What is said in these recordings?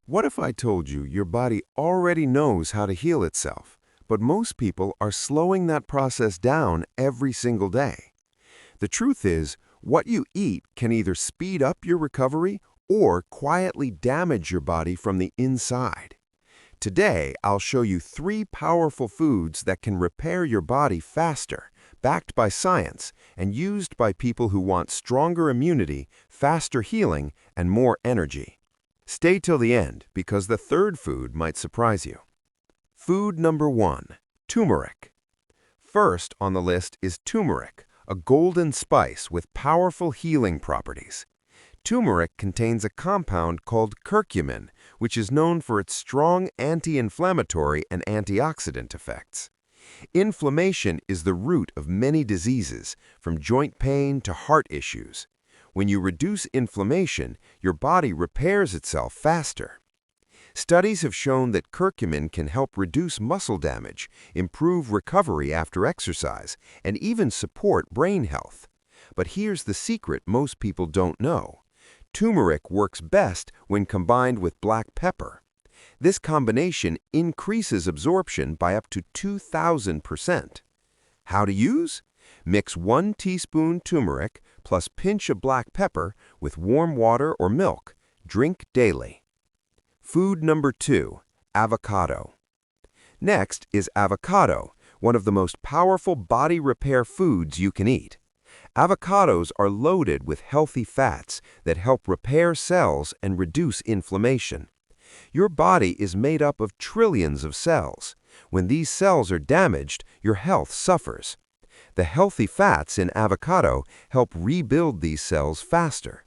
What if I told you your body already knows how to heal itself, but most people are slowing that process down every single day? The truth is, what you eat can either speed up your recovery or quietly damage your body from the inside. Today, I'll show you 3 powerful foods that can repair your body faster, backed by science, and used by people who want stronger immunity, faster healing, and more energy. Stay till the end because the third food might surprise you. Food number 1, turmeric. First on the list is turmeric, a golden spice with powerful healing properties. Turmeric contains a compound called curcumin, which is known for its strong anti-inflammatory and antioxidant effects. Inflammation is the root of many diseases, from joint pain to heart issues. When you reduce inflammation, your body repairs itself faster. Studies have shown that curcumin can help reduce muscle damage, improve recovery after exercise, and even support brain health. But here's the secret most people don't know. Turmeric works best when combined with black pepper. This combination increases absorption by up to 2,000%. How to use? Mix 1 teaspoon turmeric plus pinch of black pepper with warm water or milk. Drink daily. Food number 2, avocado. Next is avocado, one of the most powerful body repair foods you can eat. Avocados are loaded with healthy fats that help repair cells and reduce inflammation. Your body is made up of trillions of cells. When these cells are damaged, your health suffers. The healthy fats in avocado help rebuild these cells faster.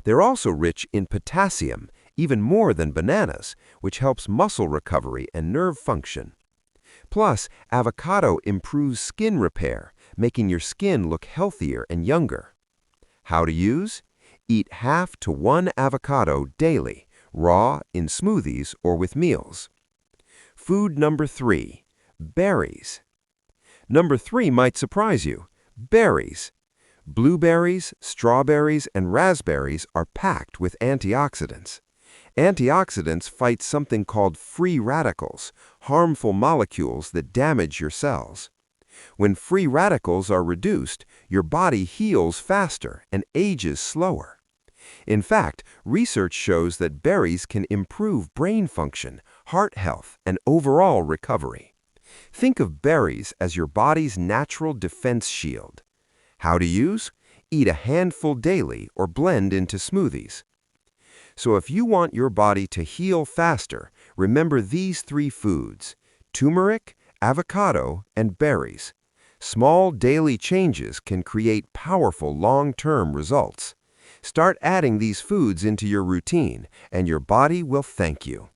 They're also rich in potassium, even more than bananas, which helps muscle recovery and nerve function. Plus, avocado improves skin repair, making your skin look healthier and younger. How to use? Eat half to 1 avocado daily, raw, in smoothies, or with meals. Food number 3, berries. Number 3 might surprise you. Berries. Blueberries, strawberries, and raspberries are packed with antioxidants. Antioxidants fight something called free radicals, harmful molecules that damage your cells. When free radicals are reduced, your body heals faster and ages slower. In fact, research shows that berries can improve brain function, heart health, and overall recovery. Think of berries as your body's natural defense shield. How to use? Eat a handful daily or blend into smoothies. So if you want your body to heal faster, remember these 3 foods: turmeric, avocado, and berries. Small daily changes can create powerful long-term results. Start adding these foods into your routine, and your body will thank you.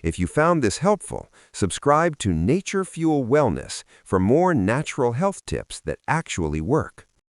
If you found this helpful, subscribe to Nature Fuel Wellness for more natural health tips that actually work.